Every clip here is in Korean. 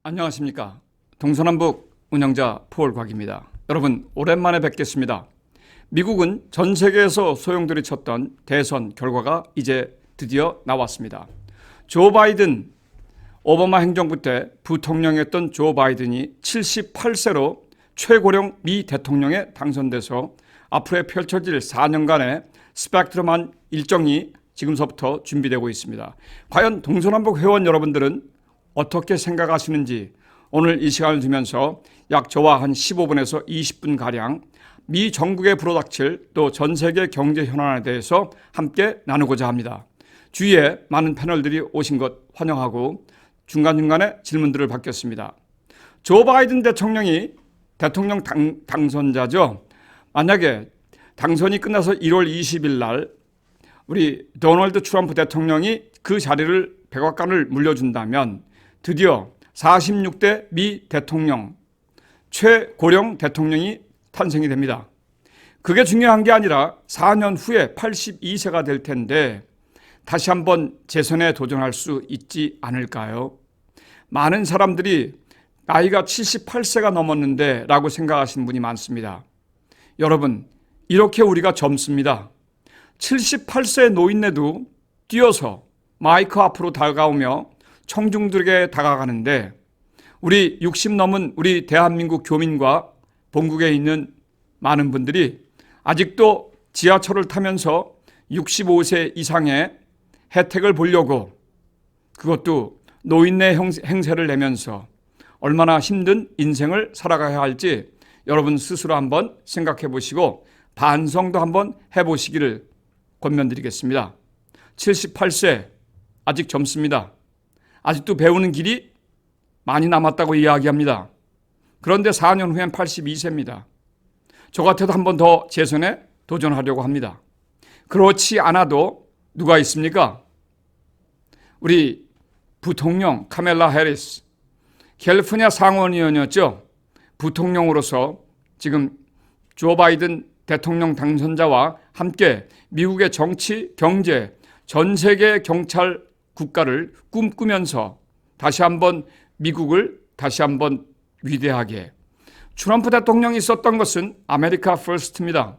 안녕하십니까. 동서남북 운영자 폴곽입니다. 여러분 오랜만에 뵙겠습니다. 미국은 전 세계에서 소용돌이 쳤던 대선 결과가 이제 드디어 나왔습니다. 조 바이든, 오바마 행정부 때 부통령이었던 조 바이든이 78세로 최고령 미 대통령에 당선돼서 앞으로 펼쳐질 4년간의 스펙트럼한 일정이 지금서부터 준비되고 있습니다. 과연 동서남북 회원 여러분들은 어떻게 생각하시는지 오늘 이 시간을 두면서 약 저와 한 15분에서 20분가량 미 전국에 불어닥칠 또 전 세계 경제 현안에 대해서 함께 나누고자 합니다. 주위에 많은 패널들이 오신 것 환영하고 중간중간에 질문들을 받겠습니다. 조 바이든 대통령이 대통령 당선자죠. 만약에 당선이 끝나서 1월 20일 날 우리 도널드 트럼프 대통령이 그 자리를 백악관을 물려준다면 드디어 46대 미 대통령, 최고령 대통령이 탄생이 됩니다. 그게 중요한 게 아니라 4년 후에 82세가 될 텐데 다시 한번 재선에 도전할 수 있지 않을까요? 많은 사람들이 나이가 78세가 넘었는데 라고 생각하시는 분이 많습니다. 여러분, 이렇게 우리가 젊습니다. 78세 노인네도 뛰어서 마이크 앞으로 다가오며 청중들에게 다가가는데 우리 60 넘은 우리 대한민국 교민과 본국에 있는 많은 분들이 아직도 지하철을 타면서 65세 이상의 혜택을 보려고 그것도 노인네 행세를 내면서 얼마나 힘든 인생을 살아가야 할지 여러분 스스로 한번 생각해 보시고 반성도 한번 해보시기를 권면드리겠습니다. 78세 아직 젊습니다. 아직도 배우는 길이 많이 남았다고 이야기합니다. 그런데 4년 후엔 82세입니다. 저 같아도 한 번 더 재선에 도전하려고 합니다. 그렇지 않아도 누가 있습니까? 우리 부통령 카멜라 해리스, 캘리포니아 상원의원이었죠. 부통령으로서 지금 조 바이든 대통령 당선자와 함께 미국의 정치, 경제, 전 세계 경찰 국가를 꿈꾸면서 다시 한번 미국을 다시 한번 위대하게 트럼프 대통령이 썼던 것은 아메리카 퍼스트입니다.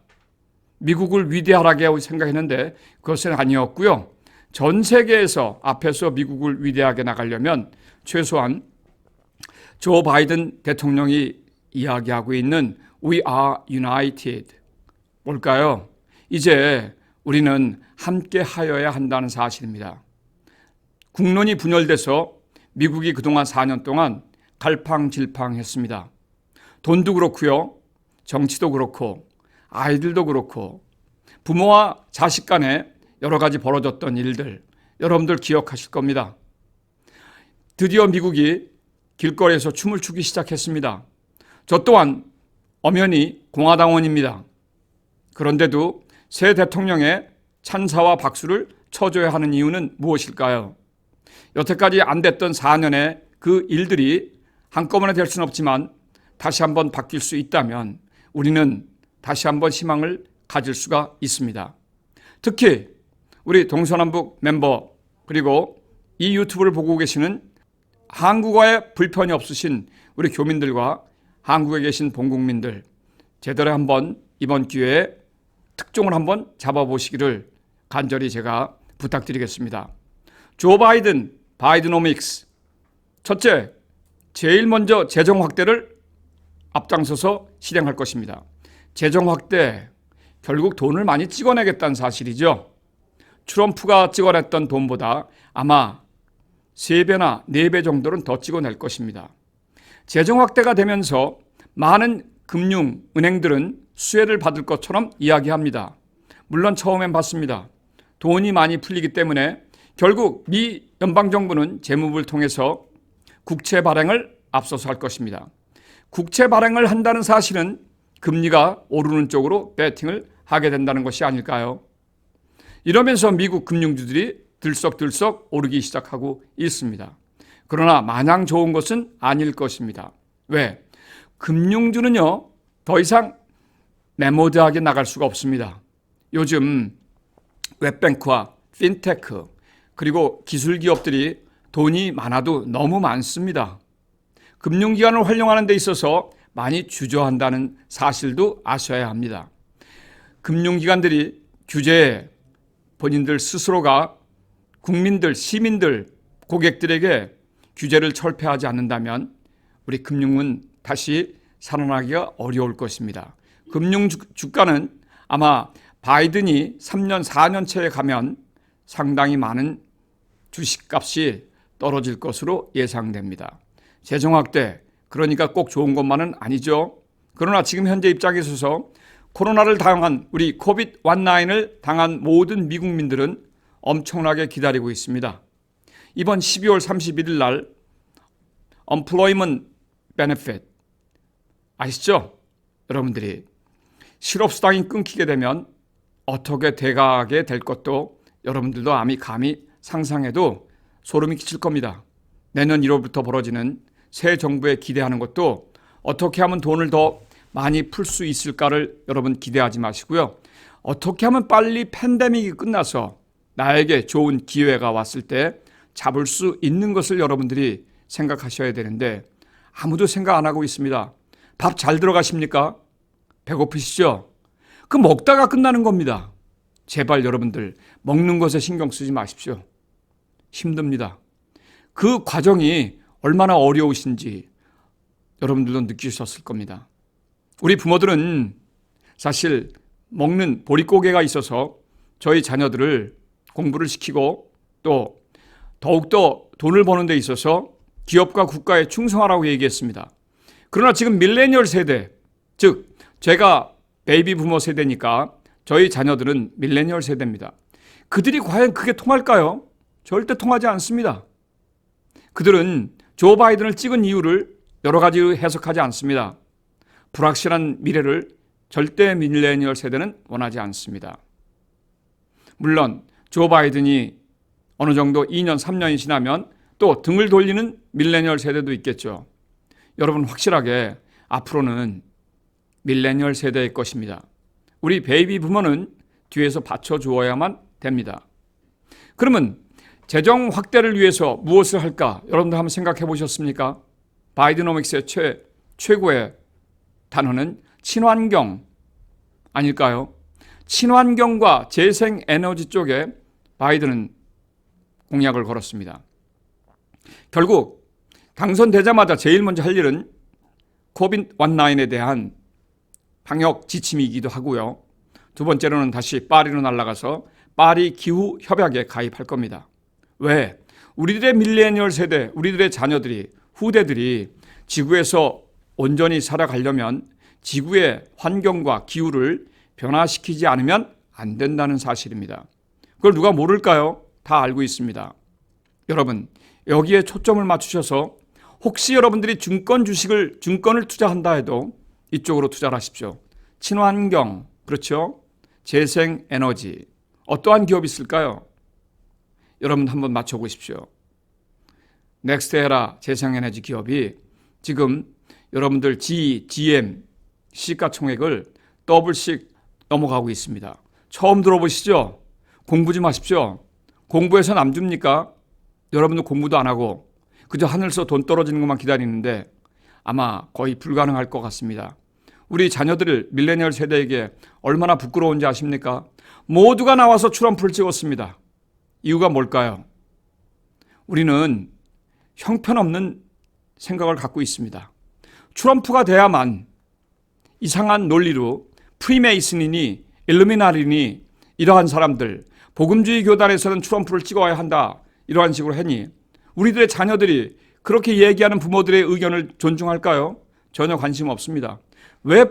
미국을 위대하게 생각했는데 그것은 아니었고요. 전 세계에서 앞에서 미국을 위대하게 나가려면 최소한 조 바이든 대통령이 이야기하고 있는 We are united. 뭘까요? 이제 우리는 함께 하여야 한다는 사실입니다. 국론이 분열돼서 미국이 그동안 4년 동안 갈팡질팡했습니다. 돈도 그렇고요. 정치도 그렇고 아이들도 그렇고 부모와 자식 간에 여러 가지 벌어졌던 일들 여러분들 기억하실 겁니다. 드디어 미국이 길거리에서 춤을 추기 시작했습니다. 저 또한 엄연히 공화당원입니다. 그런데도 새 대통령의 찬사와 박수를 쳐줘야 하는 이유는 무엇일까요? 여태까지 안 됐던 4년의 그 일들이 한꺼번에 될 수는 없지만 다시 한번 바뀔 수 있다면 우리는 다시 한번 희망을 가질 수가 있습니다. 특히 우리 동서남북 멤버 그리고 이 유튜브를 보고 계시는 한국어에 불편이 없으신 우리 교민들과 한국에 계신 본국민들 제대로 한번 이번 기회에 특종을 한번 잡아보시기를 간절히 제가 부탁드리겠습니다. 조 바이든, 바이드노믹스. 첫째, 제일 먼저 재정 확대를 앞장서서 실행할 것입니다. 재정 확대, 결국 돈을 많이 찍어내겠다는 사실이죠. 트럼프가 찍어냈던 돈보다 아마 3배나 4배 정도는 더 찍어낼 것입니다. 재정 확대가 되면서 많은 금융, 은행들은 수혜를 받을 것처럼 이야기합니다. 물론 처음엔 받습니다. 돈이 많이 풀리기 때문에 결국 미 연방정부는 재무부를 통해서 국채 발행을 앞서서 할 것입니다. 국채 발행을 한다는 사실은 금리가 오르는 쪽으로 배팅을 하게 된다는 것이 아닐까요? 이러면서 미국 금융주들이 들썩들썩 오르기 시작하고 있습니다. 그러나 마냥 좋은 것은 아닐 것입니다. 왜? 금융주는요, 더 이상 메모드하게 나갈 수가 없습니다. 요즘 웹뱅크와 핀테크 그리고 기술 기업들이 돈이 많아도 너무 많습니다. 금융기관을 활용하는 데 있어서 많이 주저한다는 사실도 아셔야 합니다. 금융기관들이 규제에 본인들 스스로가 국민들, 시민들, 고객들에게 규제를 철폐하지 않는다면 우리 금융은 다시 살아나기가 어려울 것입니다. 금융 주가는 아마 바이든이 3년, 4년 차에 가면 상당히 많은 주식값이 떨어질 것으로 예상됩니다. 재정 확대, 그러니까 꼭 좋은 것만은 아니죠. 그러나 지금 현재 입장에 있어서 코로나를 당한 우리 코비드-19을 당한 모든 미국민들은 엄청나게 기다리고 있습니다. 이번 12월 31일 날 Unemployment Benefit 아시죠? 여러분들이 실업수당이 끊기게 되면 어떻게 돼가게 될 것도 여러분들도 감히 상상해도 소름이 끼칠 겁니다. 내년 1월부터 벌어지는 새 정부에 기대하는 것도 어떻게 하면 돈을 더 많이 풀 수 있을까를 여러분 기대하지 마시고요. 어떻게 하면 빨리 팬데믹이 끝나서 나에게 좋은 기회가 왔을 때 잡을 수 있는 것을 여러분들이 생각하셔야 되는데 아무도 생각 안 하고 있습니다. 밥 잘 들어가십니까? 배고프시죠? 그 먹다가 끝나는 겁니다. 제발 여러분들 먹는 것에 신경 쓰지 마십시오. 힘듭니다. 그 과정이 얼마나 어려우신지 여러분들도 느끼셨을 겁니다. 우리 부모들은 사실 먹는 보릿고개가 있어서 저희 자녀들을 공부를 시키고 또 더욱더 돈을 버는 데 있어서 기업과 국가에 충성하라고 얘기했습니다. 그러나 지금 밀레니얼 세대, 즉 제가 베이비 부모 세대니까 저희 자녀들은 밀레니얼 세대입니다. 그들이 과연 그게 통할까요? 절대 통하지 않습니다. 그들은 조 바이든을 찍은 이유를 여러 가지로 해석하지 않습니다. 불확실한 미래를 절대 밀레니얼 세대는 원하지 않습니다. 물론 조 바이든이 어느 정도 2년, 3년이 지나면 또 등을 돌리는 밀레니얼 세대도 있겠죠. 여러분 확실하게 앞으로는 밀레니얼 세대의 것입니다. 우리 베이비 부모는 뒤에서 받쳐주어야만 됩니다. 그러면 재정 확대를 위해서 무엇을 할까? 여러분들 한번 생각해 보셨습니까? 바이드노믹스의 최고의 단어는 친환경 아닐까요? 친환경과 재생에너지 쪽에 바이든은 공약을 걸었습니다. 결국 당선되자마자 제일 먼저 할 일은 코비드-19에 대한 방역 지침이기도 하고요. 두 번째로는 다시 파리로 날아가서 파리 기후 협약에 가입할 겁니다. 왜? 우리들의 밀레니얼 세대, 우리들의 자녀들이, 후대들이 지구에서 온전히 살아가려면 지구의 환경과 기후를 변화시키지 않으면 안 된다는 사실입니다. 그걸 누가 모를까요? 다 알고 있습니다. 여러분, 여기에 초점을 맞추셔서 혹시 여러분들이 증권을 투자한다 해도 이쪽으로 투자를 하십시오. 친환경, 그렇죠? 재생에너지, 어떠한 기업이 있을까요? 여러분 한번 맞춰보십시오. 넥스트에라 재생에너지 기업이 지금 여러분들 GM 시가총액을 더블씩 넘어가고 있습니다. 처음 들어보시죠? 공부 좀 하십시오. 공부해서 남 줍니까? 여러분들 공부도 안 하고 그저 하늘에서 돈 떨어지는 것만 기다리는데 아마 거의 불가능할 것 같습니다. 우리 자녀들 밀레니얼 세대에게 얼마나 부끄러운지 아십니까? 모두가 나와서 트럼프를 찍었습니다. 이유가 뭘까요? 우리는 형편없는 생각을 갖고 있습니다. 트럼프가 돼야만 이상한 논리로 프리메이슨이니 일루미나리니 이러한 사람들, 복음주의 교단에서는 트럼프를 찍어야 한다 이러한 식으로 하니 우리들의 자녀들이 그렇게 얘기하는 부모들의 의견을 존중할까요? 전혀 관심 없습니다. 왜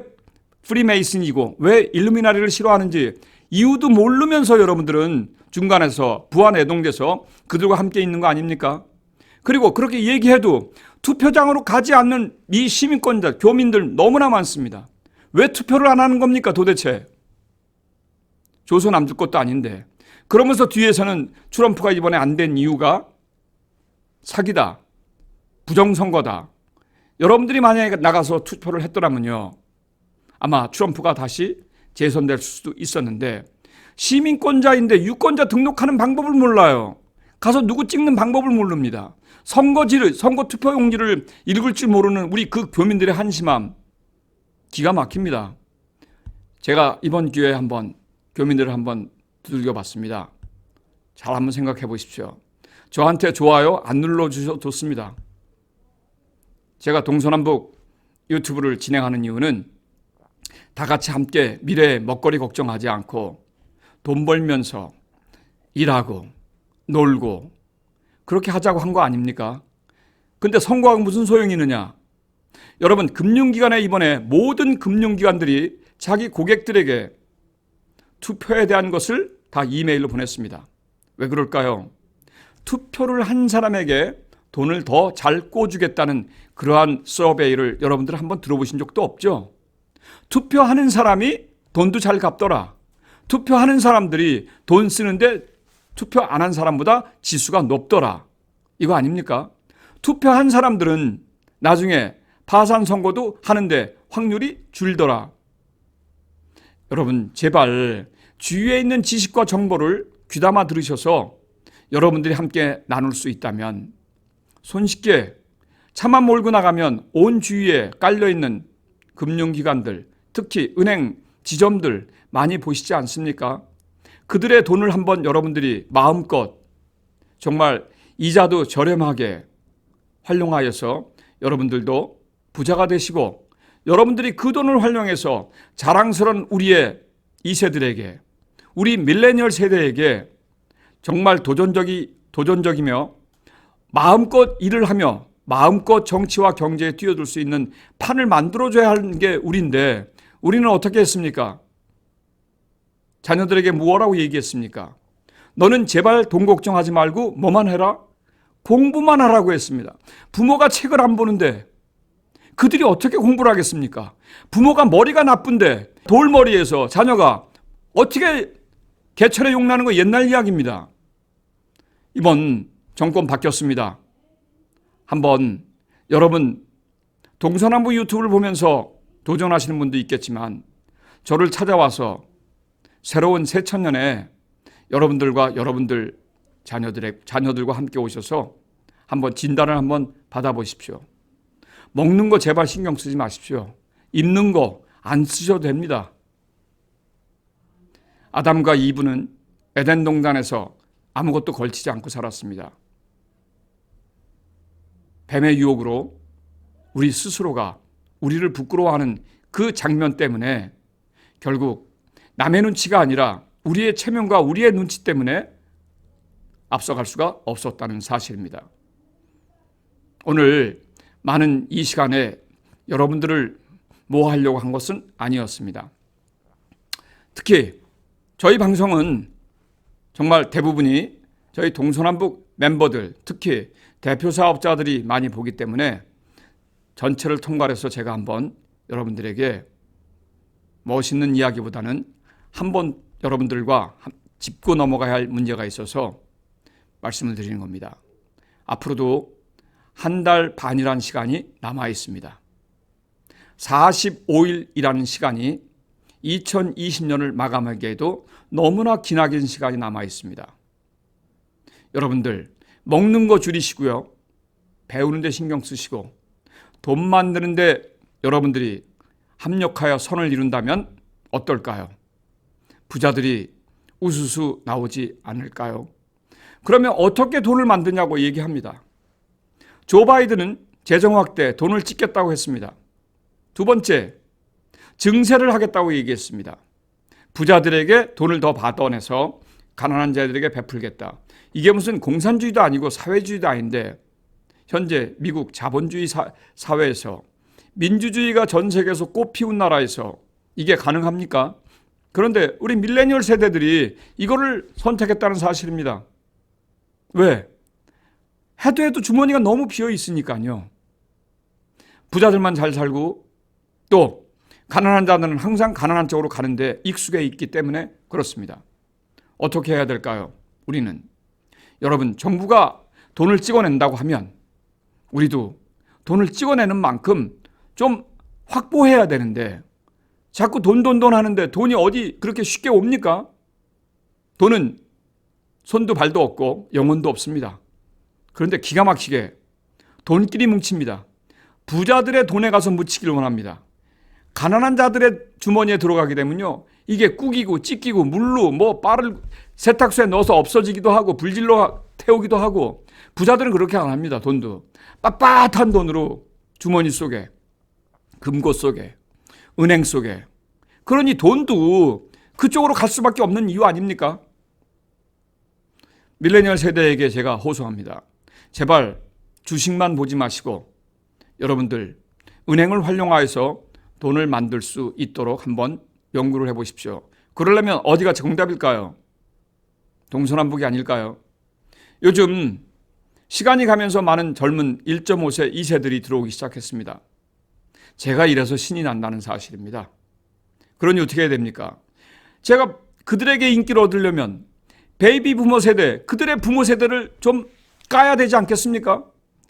프리메이슨이고 왜 일루미나리를 싫어하는지 이유도 모르면서 여러분들은 중간에서 부안애동돼서 그들과 함께 있는 거 아닙니까? 그리고 그렇게 얘기해도 투표장으로 가지 않는 미 시민권자, 교민들 너무나 많습니다. 왜 투표를 안 하는 겁니까 도대체? 조선 남줄 것도 아닌데. 그러면서 뒤에서는 트럼프가 이번에 안 된 이유가 사기다, 부정선거다. 여러분들이 만약에 나가서 투표를 했더라면요, 아마 트럼프가 다시 재선될 수도 있었는데 시민권자인데 유권자 등록하는 방법을 몰라요. 가서 누구 찍는 방법을 모릅니다. 선거 투표용지를 읽을 줄 모르는 우리 그 교민들의 한심함 기가 막힙니다. 제가 이번 기회에 한번 교민들을 한번 두들겨 봤습니다. 잘 한번 생각해 보십시오. 저한테 좋아요 안 눌러주셔도 좋습니다. 제가 동서남북 유튜브를 진행하는 이유는 다 같이 함께 미래의 먹거리 걱정하지 않고 돈 벌면서 일하고 놀고 그렇게 하자고 한 거 아닙니까? 근데 선거하고 무슨 소용이 있느냐? 여러분, 금융기관에 이번에 모든 금융기관들이 자기 고객들에게 투표에 대한 것을 다 이메일로 보냈습니다. 왜 그럴까요? 투표를 한 사람에게 돈을 더 잘 꿔주겠다는 그러한 서베이를 여러분들 한번 들어보신 적도 없죠? 투표하는 사람이 돈도 잘 갚더라. 투표하는 사람들이 돈 쓰는데 투표 안 한 사람보다 지수가 높더라. 이거 아닙니까? 투표한 사람들은 나중에 파산 선거도 하는데 확률이 줄더라. 여러분, 제발 주위에 있는 지식과 정보를 귀담아 들으셔서 여러분들이 함께 나눌 수 있다면 손쉽게 차만 몰고 나가면 온 주위에 깔려있는 금융기관들, 특히 은행 지점들 많이 보시지 않습니까? 그들의 돈을 한번 여러분들이 마음껏 정말 이자도 저렴하게 활용하여서 여러분들도 부자가 되시고 여러분들이 그 돈을 활용해서 자랑스러운 우리의 2세들에게 우리 밀레니얼 세대에게 정말 도전적이며 마음껏 일을 하며 마음껏 정치와 경제에 뛰어들 수 있는 판을 만들어줘야 하는 게 우리인데 우리는 어떻게 했습니까? 자녀들에게 뭐라고 얘기했습니까? 너는 제발 돈 걱정하지 말고 뭐만 해라? 공부만 하라고 했습니다. 부모가 책을 안 보는데 그들이 어떻게 공부를 하겠습니까? 부모가 머리가 나쁜데 돌머리에서 자녀가 어떻게 개천에 용나는 거 옛날 이야기입니다. 이번 정권 바뀌었습니다. 한번 여러분 동서남북 유튜브를 보면서 도전하시는 분도 있겠지만 저를 찾아와서 새로운 새천년에 여러분들과 여러분들 자녀들과 함께 오셔서 한번 진단을 한번 받아보십시오. 먹는 거 제발 신경 쓰지 마십시오. 입는 거 안 쓰셔도 됩니다. 아담과 이브는 에덴 동산에서 아무것도 걸치지 않고 살았습니다. 뱀의 유혹으로 우리 스스로가 우리를 부끄러워하는 그 장면 때문에 결국 남의 눈치가 아니라 우리의 체면과 우리의 눈치 때문에 앞서갈 수가 없었다는 사실입니다. 오늘 많은 이 시간에 여러분들을 모아하려고 한 것은 아니었습니다. 특히 저희 방송은 정말 대부분이 저희 동서남북 멤버들, 특히 대표 사업자들이 많이 보기 때문에 전체를 통괄해서 제가 한번 여러분들에게 멋있는 이야기보다는 한번 여러분들과 짚고 넘어가야 할 문제가 있어서 말씀을 드리는 겁니다. 앞으로도 한 달 반이라는 시간이 남아 있습니다. 45일이라는 시간이 2020년을 마감하기에도 너무나 기나긴 시간이 남아 있습니다. 여러분들 먹는 거 줄이시고요. 배우는 데 신경 쓰시고 돈 만드는 데 여러분들이 합력하여 선을 이룬다면 어떨까요? 부자들이 우수수 나오지 않을까요? 그러면 어떻게 돈을 만드냐고 얘기합니다. 조 바이든은 재정 확대, 돈을 찍겠다고 했습니다. 두 번째, 증세를 하겠다고 얘기했습니다. 부자들에게 돈을 더 받아내서 가난한 자들에게 베풀겠다. 이게 무슨 공산주의도 아니고 사회주의도 아닌데 현재 미국 자본주의 사회에서 민주주의가 전 세계에서 꽃피운 나라에서 이게 가능합니까? 그런데 우리 밀레니얼 세대들이 이거를 선택했다는 사실입니다. 왜? 해도 주머니가 너무 비어 있으니까요. 부자들만 잘 살고 또 가난한 자들은 항상 가난한 쪽으로 가는데 익숙해 있기 때문에 그렇습니다. 어떻게 해야 될까요? 우리는 여러분 정부가 돈을 찍어낸다고 하면 우리도 돈을 찍어내는 만큼 좀 확보해야 되는데 자꾸 돈 하는데 돈이 어디 그렇게 쉽게 옵니까? 돈은 손도 발도 없고 영혼도 없습니다. 그런데 기가 막히게 돈끼리 뭉칩니다. 부자들의 돈에 가서 묻히기를 원합니다. 가난한 자들의 주머니에 들어가게 되면요, 이게 꾸기고 찢기고 물로 빠를 세탁소에 넣어서 없어지기도 하고 불질러 태우기도 하고, 부자들은 그렇게 안 합니다. 돈도 빳빳한 돈으로 주머니 속에, 금고 속에, 은행 속에. 그러니 돈도 그쪽으로 갈 수밖에 없는 이유 아닙니까? 밀레니얼 세대에게 제가 호소합니다. 제발 주식만 보지 마시고 여러분들 은행을 활용하여서 돈을 만들 수 있도록 한번 연구를 해보십시오. 그러려면 어디가 정답일까요? 동서남북이 아닐까요? 요즘 시간이 가면서 많은 젊은 1.5세 2세들이 들어오기 시작했습니다. 제가 이래서 신이 난다는 사실입니다. 그러니 어떻게 해야 됩니까? 제가 그들에게 인기를 얻으려면 베이비 부모 세대, 그들의 부모 세대를 좀 까야 되지 않겠습니까?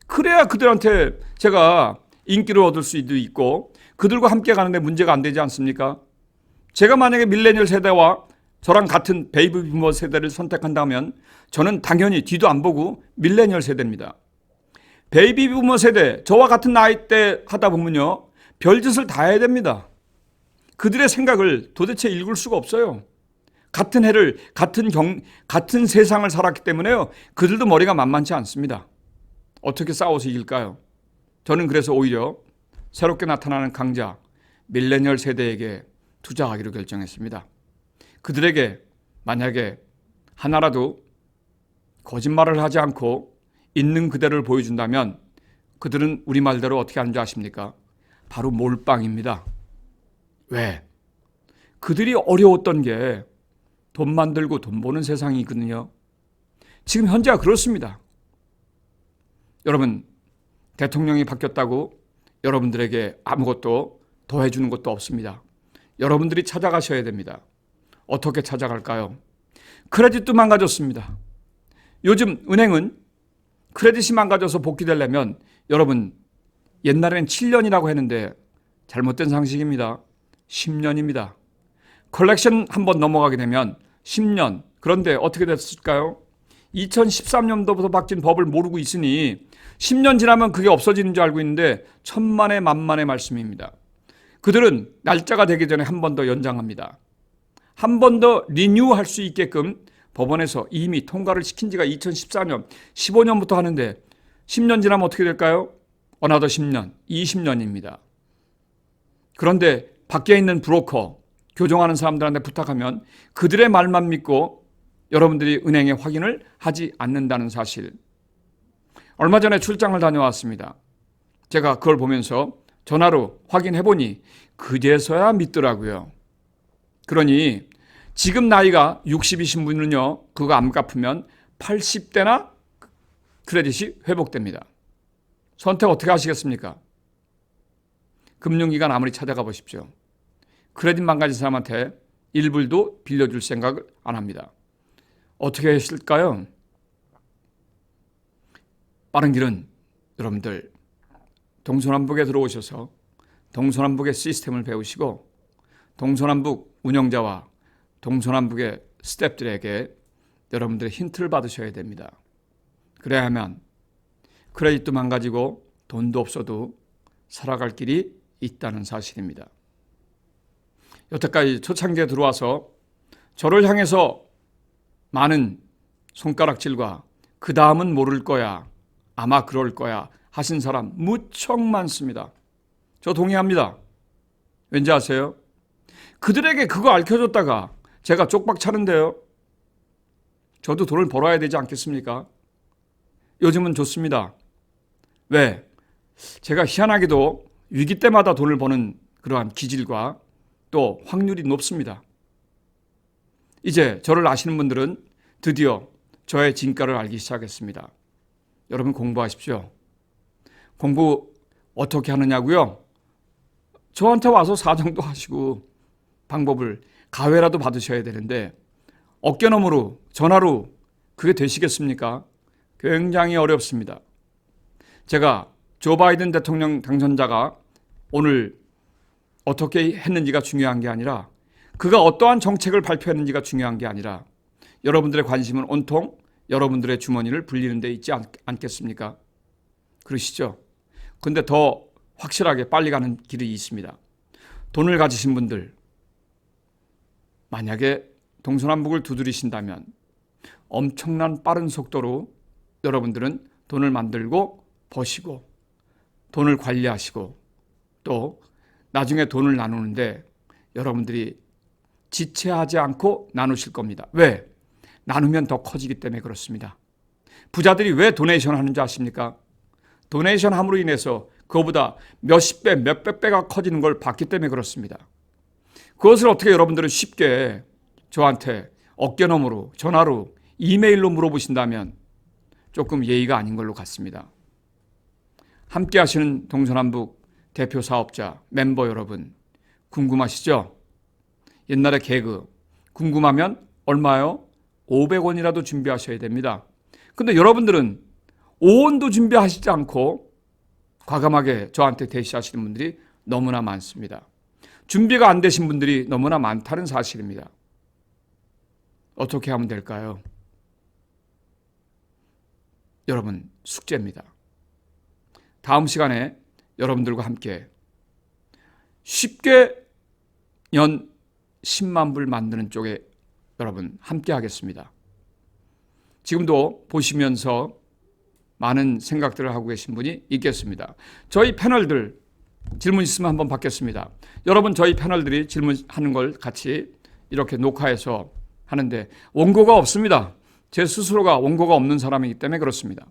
그래야 그들한테 제가 인기를 얻을 수도 있고 그들과 함께 가는데 문제가 안 되지 않습니까? 제가 만약에 밀레니얼 세대와 저랑 같은 베이비 부모 세대를 선택한다면 저는 당연히 뒤도 안 보고 밀레니얼 세대입니다. 베이비 부모 세대, 저와 같은 나이대 하다 보면요, 별짓을 다 해야 됩니다. 그들의 생각을 도대체 읽을 수가 없어요. 같은 해를, 같은 세상을 살았기 때문에요, 그들도 머리가 만만치 않습니다. 어떻게 싸워서 이길까요? 저는 그래서 오히려 새롭게 나타나는 강자, 밀레니얼 세대에게 투자하기로 결정했습니다. 그들에게 만약에 하나라도 거짓말을 하지 않고 있는 그대로를 보여준다면 그들은 우리 말대로 어떻게 하는 줄 아십니까? 바로 몰빵입니다. 왜? 그들이 어려웠던 게 돈 만들고 돈 버는 세상이거든요. 지금 현재가 그렇습니다. 여러분, 대통령이 바뀌었다고 여러분들에게 아무것도 더 해주는 것도 없습니다. 여러분들이 찾아가셔야 됩니다. 어떻게 찾아갈까요? 크레딧도 망가졌습니다. 요즘 은행은 크레딧이 망가져서 복귀되려면 여러분, 옛날에는 7년이라고 했는데 잘못된 상식입니다. 10년입니다. 컬렉션 한번 넘어가게 되면 10년. 그런데 어떻게 됐을까요? 2013년도부터 바뀐 법을 모르고 있으니 10년 지나면 그게 없어지는 줄 알고 있는데 천만의 만만의 말씀입니다. 그들은 날짜가 되기 전에 한 번 더 연장합니다. 한 번 더 리뉴할 수 있게끔 법원에서 이미 통과를 시킨 지가 2014년, 15년부터 하는데 10년 지나면 어떻게 될까요? 어나더 10년, 20년입니다. 그런데 밖에 있는 브로커, 교정하는 사람들한테 부탁하면 그들의 말만 믿고 여러분들이 은행에 확인을 하지 않는다는 사실. 얼마 전에 출장을 다녀왔습니다. 제가 그걸 보면서 전화로 확인해보니 그제서야 믿더라고요. 그러니 지금 나이가 60이신 분은요, 그거 안 갚으면 80대나 크레딧이 회복됩니다. 선택 어떻게 하시겠습니까? 금융기관 아무리 찾아가 보십시오. 크레딧 망가진 사람한테 1불도 빌려줄 생각을 안 합니다. 어떻게 했을까요? 빠른 길은 여러분들 동서남북에 들어오셔서 동서남북의 시스템을 배우시고 동서남북 운영자와 동서남북의 스태프들에게 여러분들의 힌트를 받으셔야 됩니다. 그래야만 크레딧도 망가지고 돈도 없어도 살아갈 길이 있다는 사실입니다. 여태까지 초창기에 들어와서 저를 향해서 많은 손가락질과 그 다음은 모를 거야, 아마 그럴 거야 하신 사람 무척 많습니다. 저 동의합니다. 왠지 아세요? 그들에게 그거 알려줬다가 제가 쪽박 차는데요. 저도 돈을 벌어야 되지 않겠습니까? 요즘은 좋습니다. 왜? 제가 희한하게도 위기 때마다 돈을 버는 그러한 기질과 또 확률이 높습니다. 이제 저를 아시는 분들은 드디어 저의 진가를 알기 시작했습니다. 여러분 공부하십시오. 공부 어떻게 하느냐고요? 저한테 와서 사정도 하시고 방법을 가회라도 받으셔야 되는데 어깨너머로 전화로 그게 되시겠습니까? 굉장히 어렵습니다. 제가 조 바이든 대통령 당선자가 오늘 어떻게 했는지가 중요한 게 아니라 그가 어떠한 정책을 발표했는지가 중요한 게 아니라 여러분들의 관심은 온통 여러분들의 주머니를 불리는 데 있지 않겠습니까? 그러시죠? 근데 더 확실하게 빨리 가는 길이 있습니다. 돈을 가지신 분들, 만약에 동서남북을 두드리신다면 엄청난 빠른 속도로 여러분들은 돈을 만들고 버시고 돈을 관리하시고 또 나중에 돈을 나누는데 여러분들이 지체하지 않고 나누실 겁니다. 왜? 나누면 더 커지기 때문에 그렇습니다. 부자들이 왜 도네이션 하는지 아십니까? 도네이션 함으로 인해서 그거보다 몇십 배, 몇백 배가 커지는 걸 봤기 때문에 그렇습니다. 그것을 어떻게 여러분들은 쉽게 저한테 어깨너머로, 전화로, 이메일로 물어보신다면 조금 예의가 아닌 걸로 같습니다. 함께 하시는 동서남북 대표 사업자, 멤버 여러분, 궁금하시죠? 옛날에 개그, 궁금하면 얼마요? 500원이라도 준비하셔야 됩니다. 근데 여러분들은 5원도 준비하시지 않고 과감하게 저한테 대시하시는 분들이 너무나 많습니다. 준비가 안 되신 분들이 너무나 많다는 사실입니다. 어떻게 하면 될까요? 여러분, 숙제입니다. 다음 시간에 여러분들과 함께 쉽게 연 10만 불 만드는 쪽에 여러분 함께 하겠습니다. 지금도 보시면서 많은 생각들을 하고 계신 분이 있겠습니다. 저희 패널들 질문 있으면 한번 받겠습니다. 여러분, 저희 패널들이 질문하는 걸 같이 이렇게 녹화해서 하는데 원고가 없습니다. 제 스스로가 원고가 없는 사람이기 때문에 그렇습니다.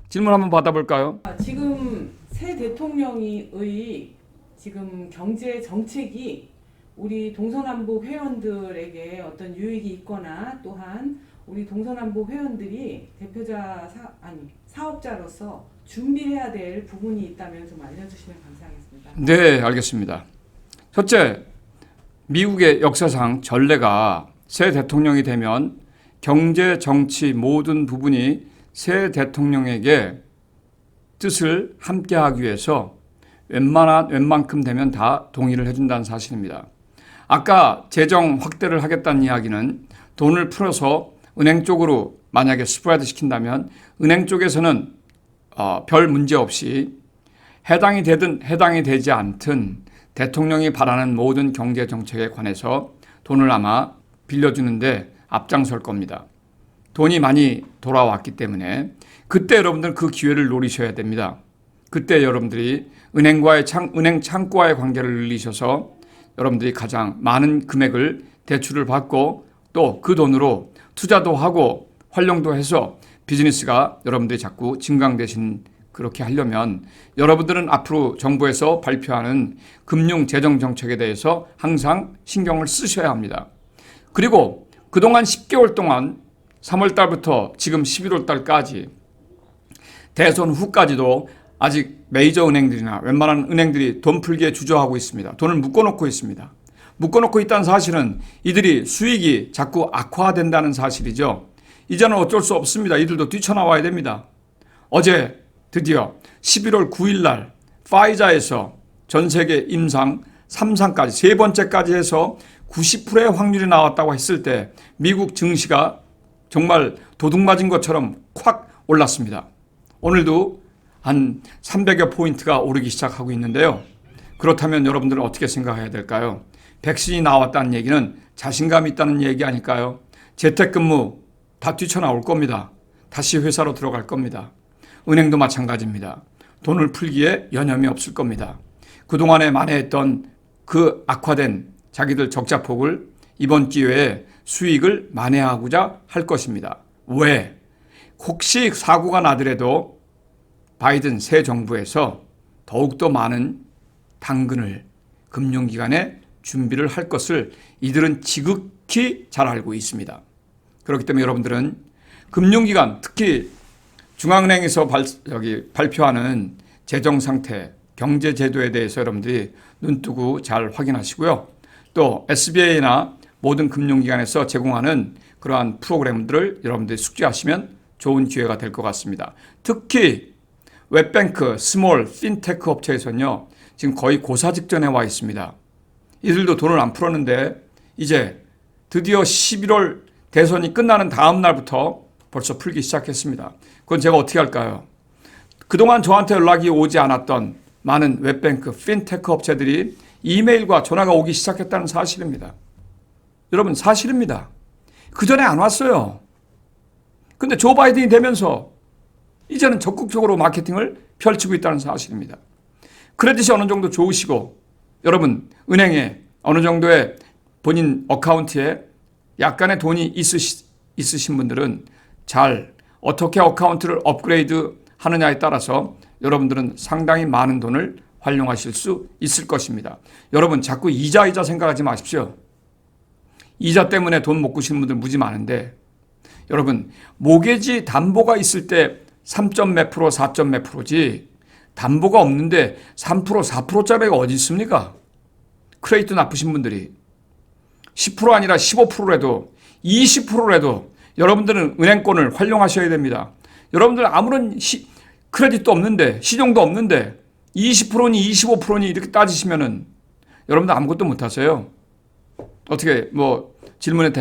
질문 한번 받아볼까요? 지금 새 대통령의 지금 경제 정책이 우리 동서남북 회원들에게 어떤 유익이 있거나 또한 우리 동서남북 회원들이 사업자로서 준비해야 될 부분이 있다면 좀 알려주시면 감사하겠습니다. 네, 알겠습니다. 첫째, 미국의 역사상 전례가 새 대통령이 되면 경제, 정치 모든 부분이 새 대통령에게 뜻을 함께하기 위해서 웬만큼 되면 다 동의를 해준다는 사실입니다. 아까 재정 확대를 하겠다는 이야기는 돈을 풀어서 은행 쪽으로 만약에 스프레드 시킨다면 은행 쪽에서는 별 문제 없이 해당이 되든 해당이 되지 않든 대통령이 바라는 모든 경제 정책에 관해서 돈을 아마 빌려주는데 앞장설 겁니다. 돈이 많이 돌아왔기 때문에 그때 여러분들 그 기회를 노리셔야 됩니다. 그때 여러분들이 은행 창구와의 관계를 늘리셔서 여러분들이 가장 많은 금액을 대출을 받고 또 그 돈으로 투자도 하고 활용도 해서 비즈니스가 여러분들이 자꾸 증강되신 그렇게 하려면 여러분들은 앞으로 정부에서 발표하는 금융 재정 정책에 대해서 항상 신경을 쓰셔야 합니다. 그리고 그동안 10개월 동안 3월 달부터 지금 11월 달까지 대선 후까지도 아직 메이저 은행들이나 웬만한 은행들이 돈 풀기에 주저하고 있습니다. 돈을 묶어놓고 있습니다. 묶어놓고 있다는 사실은 이들이 수익이 자꾸 악화된다는 사실이죠. 이제는 어쩔 수 없습니다. 이들도 뛰쳐나와야 됩니다. 어제 드디어 11월 9일 날 파이자에서 전 세계 임상 3상까지 세 번째까지 해서 90%의 확률이 나왔다고 했을 때 미국 증시가 정말 도둑 맞은 것처럼 콱 올랐습니다. 오늘도 한 300여 포인트가 오르기 시작하고 있는데요. 그렇다면 여러분들은 어떻게 생각해야 될까요? 백신이 나왔다는 얘기는 자신감이 있다는 얘기 아닐까요? 재택근무 다 뛰쳐나올 겁니다. 다시 회사로 들어갈 겁니다. 은행도 마찬가지입니다. 돈을 풀기에 여념이 없을 겁니다. 그동안에 만회했던 그 악화된 자기들 적자폭을 이번 기회에 수익을 만회하고자 할 것입니다. 왜? 혹시 사고가 나더라도 바이든 새 정부에서 더욱더 많은 당근을 금융기관에 준비를 할 것을 이들은 지극히 잘 알고 있습니다. 그렇기 때문에 여러분들은 금융기관, 특히 중앙은행에서 발표하는 재정상태, 경제제도에 대해서 여러분들이 눈뜨고 잘 확인하시고요. 또 SBA나 모든 금융기관에서 제공하는 그러한 프로그램들을 여러분들이 숙지하시면 좋은 기회가 될 것 같습니다. 특히 웹뱅크, 스몰, 핀테크 업체에서는요, 지금 거의 고사 직전에 와 있습니다. 이들도 돈을 안 풀었는데 이제 드디어 11월 대선이 끝나는 다음 날부터 벌써 풀기 시작했습니다. 그건 제가 어떻게 할까요? 그동안 저한테 연락이 오지 않았던 많은 웹뱅크, 핀테크 업체들이 이메일과 전화가 오기 시작했다는 사실입니다. 여러분, 사실입니다. 그전에 안 왔어요. 근데 조 바이든이 되면서 이제는 적극적으로 마케팅을 펼치고 있다는 사실입니다. 크레딧이 어느 정도 좋으시고 여러분 은행에 어느 정도의 본인 어카운트에 약간의 돈이 있으신 분들은 잘 어떻게 어카운트를 업그레이드 하느냐에 따라서 여러분들은 상당히 많은 돈을 활용하실 수 있을 것입니다. 여러분 자꾸 이자 생각하지 마십시오. 이자 때문에 돈 못 꾸시는 분들 무지 많은데 여러분 모게지 담보가 있을 때 3점 몇 프로 4점 몇 프로지 담보가 없는데 3% 4%짜리가 어디 있습니까? 크레디트 나쁘신 분들이 10% 아니라 15%라도 20%라도 여러분들은 은행권을 활용하셔야 됩니다. 여러분들 아무런 크레딧도 없는데 시종도 없는데 20%니 25%니 이렇게 따지시면은 여러분들 아무것도 못하세요. 어떻게 뭐 질문에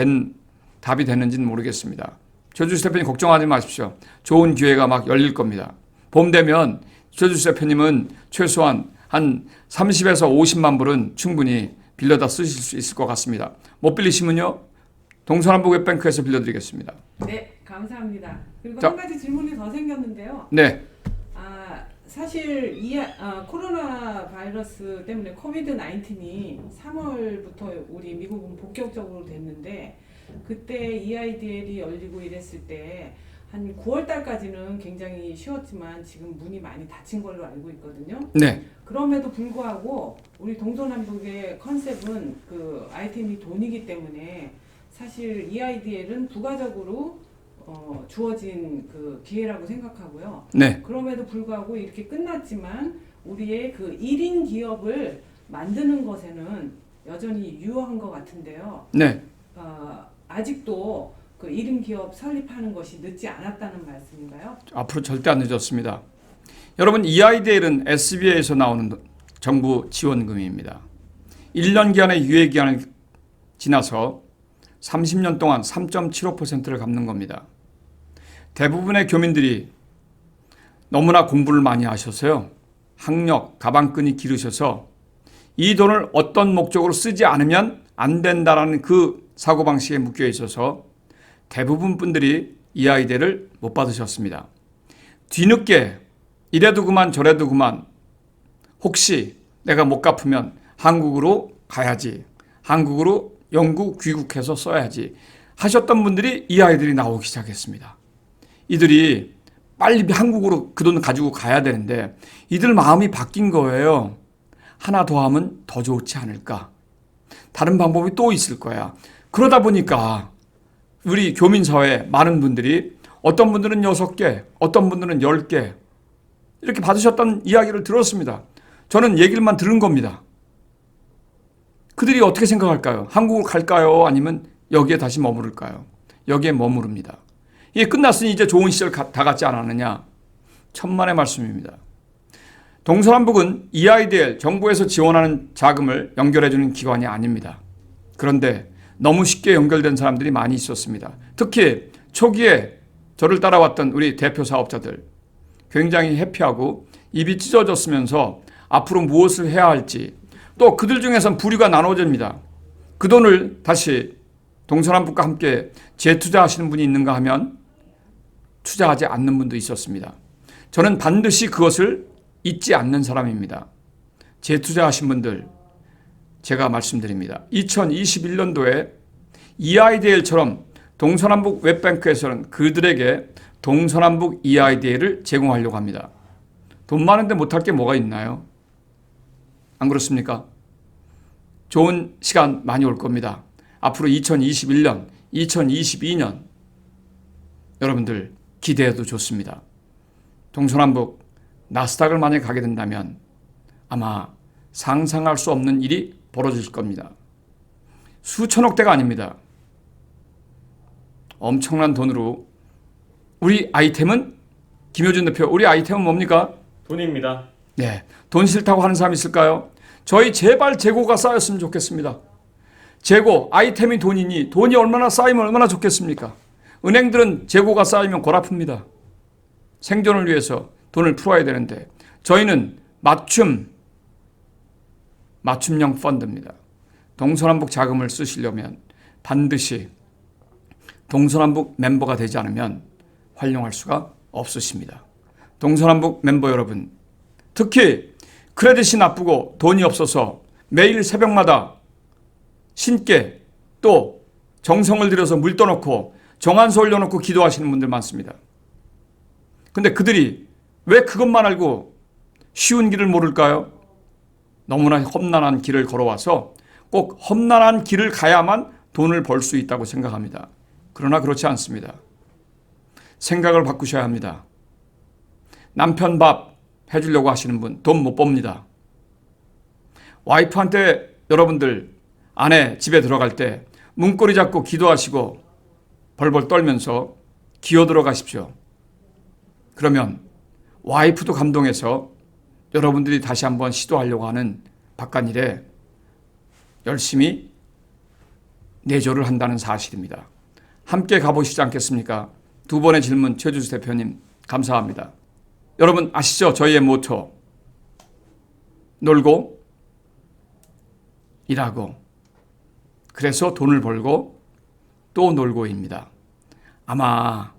답이 됐는지는 모르겠습니다. 조주수 대표님 걱정하지 마십시오. 좋은 기회가 막 열릴 겁니다. 봄 되면 조주수 대표님은 최소한 한 30에서 50만 불은 충분히 빌려다 쓰실 수 있을 것 같습니다. 못 빌리시면요 동서남북 웹뱅크에서 빌려드리겠습니다. 네, 감사합니다. 그리고 자, 한 가지 질문이 더 생겼는데요. 네, 사실 코로나 바이러스 때문에 코비드 19이 3월부터 우리 미국은 본격적으로 됐는데 그때 EIDL이 열리고 이랬을 때 한 9월 달까지는 굉장히 쉬웠지만 지금 문이 많이 닫힌 걸로 알고 있거든요. 네, 그럼에도 불구하고 우리 동서남북의 컨셉은 그 아이템이 돈이기 때문에 사실 EIDL은 부가적으로 주어진 그 기회라고 생각하고요. 네, 그럼에도 불구하고 이렇게 끝났지만 우리의 그 1인 기업을 만드는 것에는 여전히 유효한 것 같은데요. 네. 아직도 그 1인 기업 설립하는 것이 늦지 않았다는 말씀인가요? 앞으로 절대 안 늦었습니다. 여러분 EIDL은 SBA에서 나오는 정부 지원금입니다. 1년 기간의 유예 기간을 지나서 30년 동안 3.75%를 갚는 겁니다. 대부분의 교민들이 너무나 공부를 많이 하셔서요. 학력, 가방끈이 길으셔서 이 돈을 어떤 목적으로 쓰지 않으면 안 된다라는 그 사고방식에 묶여 있어서 대부분 분들이 EIDL을 못 받으셨습니다. 뒤늦게 이래도 그만 저래도 그만 혹시 내가 못 갚으면 한국으로 가야지. 한국으로 영구 귀국해서 써야지. 하셨던 분들이 EIDL이 나오기 시작했습니다. 이들이 빨리 한국으로 그 돈 가지고 가야 되는데 이들 마음이 바뀐 거예요. 하나 더 하면 더 좋지 않을까. 다른 방법이 또 있을 거야. 그러다 보니까 우리 교민사회 많은 분들이 어떤 분들은 6개, 어떤 분들은 10개 이렇게 받으셨다는 이야기를 들었습니다. 저는 얘기를만 들은 겁니다. 그들이 어떻게 생각할까요? 한국으로 갈까요? 아니면 여기에 다시 머무를까요? 여기에 머무릅니다. 이게 끝났으니 이제 좋은 시절 다 갔지 않았느냐? 천만의 말씀입니다. 동서남북은 EIDL 정부에서 지원하는 자금을 연결해주는 기관이 아닙니다. 그런데 너무 쉽게 연결된 사람들이 많이 있었습니다. 특히 초기에 저를 따라왔던 우리 대표 사업자들 굉장히 해피하고 입이 찢어졌으면서 앞으로 무엇을 해야 할지 또 그들 중에선 부류가 나눠집니다. 그 돈을 다시 동서남북과 함께 재투자하시는 분이 있는가 하면 투자하지 않는 분도 있었습니다. 저는 반드시 그것을 잊지 않는 사람입니다. 재투자하신 분들 제가 말씀드립니다. 2021년도에 EIDL처럼 동서남북 웹뱅크에서는 그들에게 동서남북 EIDL을 제공하려고 합니다. 돈 많은데 못할 게 뭐가 있나요? 안 그렇습니까? 좋은 시간 많이 올 겁니다. 앞으로 2021년, 2022년 여러분들 기대해도 좋습니다. 동서남북 나스닥을 만약에 가게 된다면 아마 상상할 수 없는 일이 벌어질 겁니다. 수천억 대가 아닙니다. 엄청난 돈으로 우리 아이템은 김효준 대표 우리 아이템은 뭡니까? 돈입니다. 네, 돈 싫다고 하는 사람 있을까요? 저희 제발 재고가 쌓였으면 좋겠습니다. 재고, 아이템이 돈이니 돈이 얼마나 쌓이면 얼마나 좋겠습니까? 은행들은 재고가 쌓이면 골 아픕니다. 생존을 위해서 돈을 풀어야 되는데 저희는 맞춤형 펀드입니다. 동서남북 자금을 쓰시려면 반드시 동서남북 멤버가 되지 않으면 활용할 수가 없으십니다. 동서남북 멤버 여러분, 특히 크레딧이 나쁘고 돈이 없어서 매일 새벽마다 신께 또 정성을 들여서 물 떠놓고 정한소 올려놓고 기도하시는 분들 많습니다. 근데 그들이 왜 그것만 알고 쉬운 길을 모를까요? 너무나 험난한 길을 걸어와서 꼭 험난한 길을 가야만 돈을 벌 수 있다고 생각합니다. 그러나 그렇지 않습니다. 생각을 바꾸셔야 합니다. 남편 밥 해주려고 하시는 분 돈 못 법니다. 와이프한테 여러분들 아내 집에 들어갈 때 문고리 잡고 기도하시고 벌벌 떨면서 기어 들어가십시오. 그러면 와이프도 감동해서 여러분들이 다시 한번 시도하려고 하는 바깥일에 열심히 내조를 한다는 사실입니다. 함께 가보시지 않겠습니까? 두 번의 질문 최주수 대표님 감사합니다. 여러분 아시죠? 저희의 모토 놀고 일하고 그래서 돈을 벌고 또 놀고입니다. 아마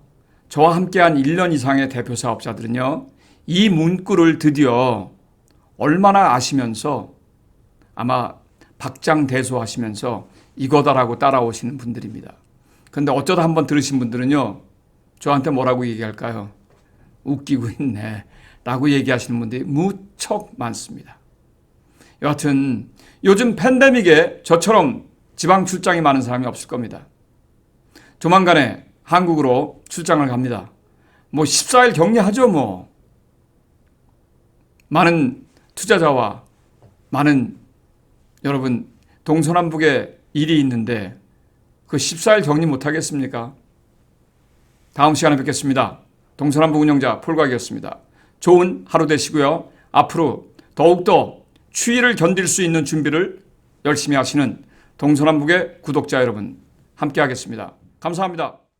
저와 함께한 1년 이상의 대표 사업자들은요, 이 문구를 드디어 얼마나 아시면서 아마 박장대소하시면서 이거다라고 따라오시는 분들입니다. 그런데 어쩌다 한번 들으신 분들은요, 저한테 뭐라고 얘기할까요? 웃기고 있네 라고 얘기하시는 분들이 무척 많습니다. 여하튼 요즘 팬데믹에 저처럼 지방 출장이 많은 사람이 없을 겁니다. 조만간에 한국으로 출장을 갑니다. 뭐 14일 격리하죠 뭐. 많은 투자자와 많은 여러분 동서남북에 일이 있는데 그 14일 격리 못하겠습니까? 다음 시간에 뵙겠습니다. 동서남북 운영자 폴곽이었습니다. 좋은 하루 되시고요. 앞으로 더욱더 추위를 견딜 수 있는 준비를 열심히 하시는 동서남북의 구독자 여러분 함께 하겠습니다. 감사합니다.